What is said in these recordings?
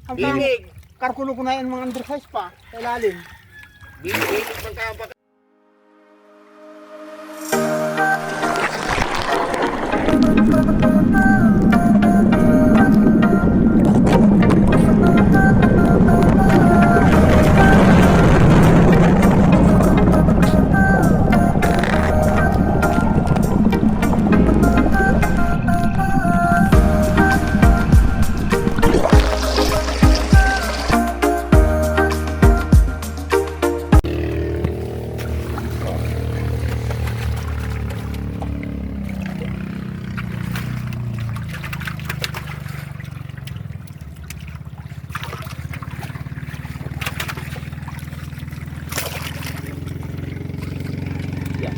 Hanggang Bibig. karkulo ko na yan mga undersize pa. Sa ilalim. Bibig ng kapak.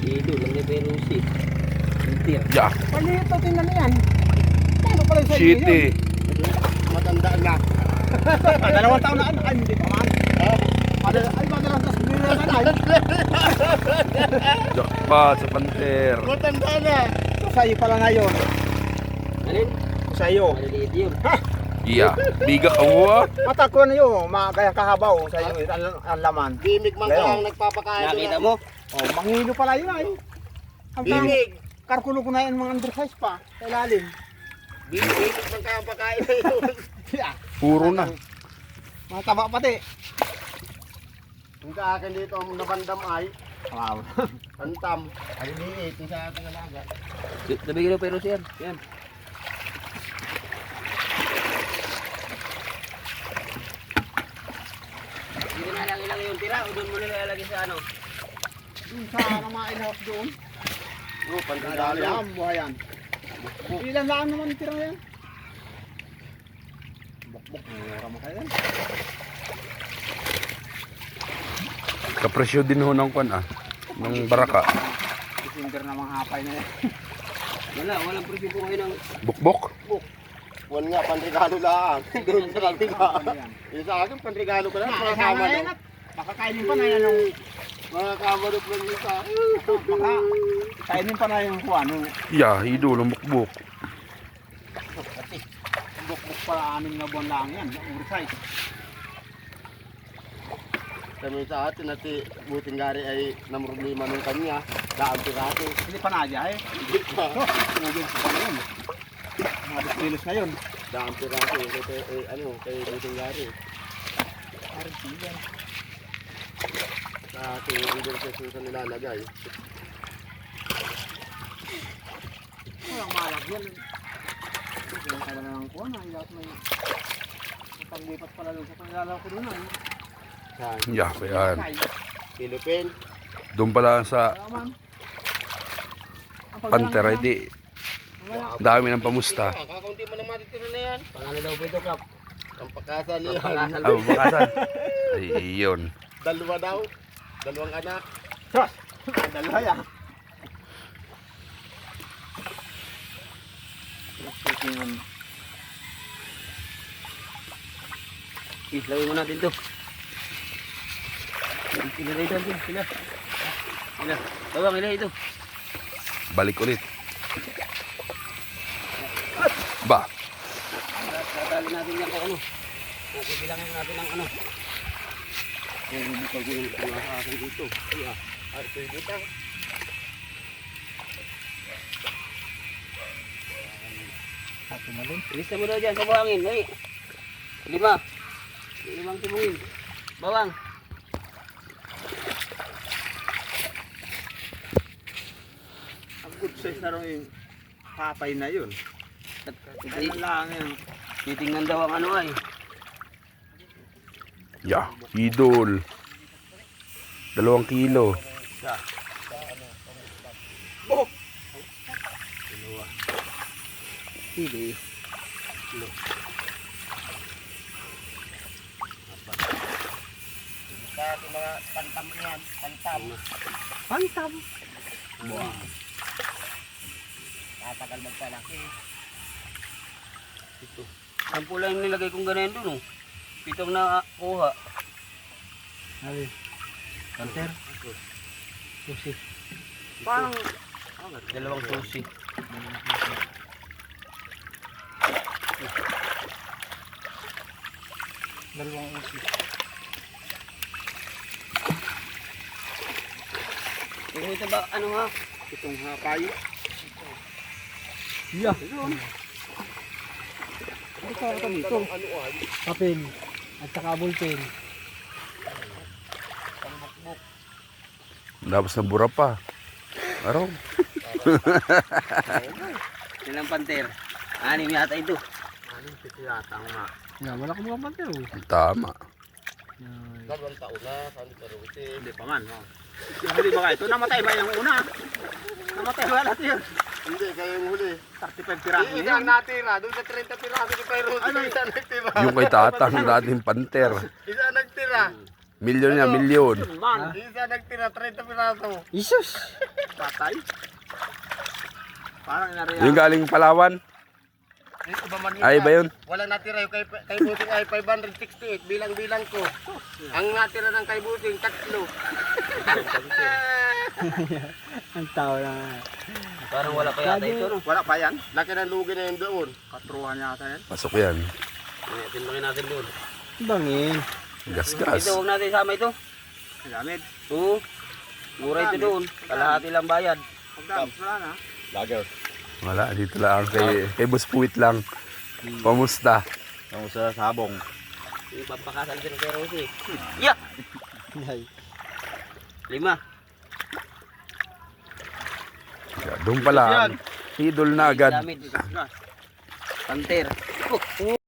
Ito lang ni Perusi. Intir. Yeah. Maliit na tingnan na yan. Paano pala sa City. Matanda na. Dalawang taon na anak. Ay, hindi pa man. Ay, madalang tas biro na ay. Jackpot sa Panter. Matanda na. Ito sa'yo pala na yun. Alin? Sa'yo. Maliliit yun. Yeah. Biga ka mo. Matakon na yun. Kaya kahabaw sa'yo. Ang laman. Bibig man Leo. kaya ang nagpapakain. Nakita mo? Oh, manghilo pala yun ay. Hanggang Bibig. karkulo ko na yan mga undersize pa. Sa ilalim. Bibig ng kapakain. Yeah. Puro na. Mga taba pati. Yung sa akin dito ang nabandam ay Wow. antam. Aliliit yung sa ating alaga. Nabigyan ng Perusi yan. Yan. Hindi na lang ilang yung tira. O doon mo nila ilalagay sa ano? Sa mga inahap doon. Oh, pantigalo yan. Ayan, buhayan. Ilan lang naman tira yan? Bok-bok, mura mo kayo yan. Kapresyo din ho ng kwan ng baraka. December na mga hapay na yan. Walang presyo po ngayon ng Bukbok. Huwag nga, panregalo lang. Doon sa kabila. Yung sa akin, panregalo ko lang. Mga Kasama na kamano. yan at makakainin pa na yan ng Mga kamano pa rin sa akin. kainin pa na yung kuwan. Yeah, idol ang bukbok. Buk-buk para 6 na buwan lang yan. Oversize. Kami sa atin at buting gari ay namroblema nung kanya. Daan piraso. Hindi pa na dyan eh. Hindi pa. Tubig pa na yun. Mga 2 kilos na yun. Daan piraso. Kay buting gari. Parang siyan. Sa ating under sa susan nilalagay. Walang malak yan. Kaya ka na ng kuwan. Ay lahat may paglipat pala doon sa panilalaw ko doon ay. Sa Yeah, kaya Philippine. doon pala sa Panter ay di. Dami ng pamusta. Kakaunti mo na matitira na yan. pangalan daw po ito, Kap. Ang pagkasal yan. Pagkasal. Bakasan. Ay, yun. Dalawa daw. Dalawang anak. Dalawa yan. Lagay mo natin ito. Sila rito. Sila. Bawang, ila ito. Balik ulit. Ba. Tatali natin yan kung ano. Bilangin natin ang ano. Bukal ko yung mga akin dito. Ay, ito yung butang. Ilista mo daw dyan sa buhangin. Ay. 5. 5 timungin. Bawang. Ang good size na rin yung hapay na yun. Ay lang yan. Titingnan daw ang ano ay. Yeah, idol. 2 kilo. Hindi. Sa ating mga pantam yan. Pantam. Pantam. Tatagal magpalaki. Ang pula yung nilagay kong ganyan doon. 7 na kuha. Ali. Panter. Susi. Parang 2 susi. Dalawang usi. Pero ito ba, ano ha? Itong hakay. Yeah. Yun. Ano ka dito? Ano ay? Papel. At saka ballpen. Tapos na bura pa. Araw. Yan ang panter. Anim yata ito. Anong pitiyata nga? Nga, wala ko mga pantero. Tama. Dalawang taon na, saan pero ito. Hindi pa man. Oh. Hindi ba kayo? Ito namatay ba yung una? Namatay ba natin yun? Hindi, kayo yung huli. 35 piraso Isa yun. ang natira, doon sa 30 piraso ni Pero isa nagtira. Yung kay tatang dating panter. Isa nagtira. Milyon niya, milyon. Man, Isa nagtira, 30 piraso. Isus! patay. Parang inariya. Yung galing Palawan. Ito ba man Ay ba yun? Wala natira yung kay Buting ay 568, bilang-bilang ko. Ang natira ng kay Buting, 3. Ang tao na. Parang wala pa yata ito. No? Wala pa yan? Laki ng lugi na yun doon. Katruhan yata yan. Pasok yan. Timbangin natin doon. Bangin. Gasgas. Ito, huwag natin isama ito. Gamit. Oo. Mura ito doon. Kalahati lang bayad. Pagdams, wala na. Lager. Wala, dito lang. Kay Boss Puwit lang. Pamusta? Ang sa sabong. Yung pampakasal din kay Rosie. Yeah! 5. Doon pa lang. Idol na agad. Damit. Panter. Oh.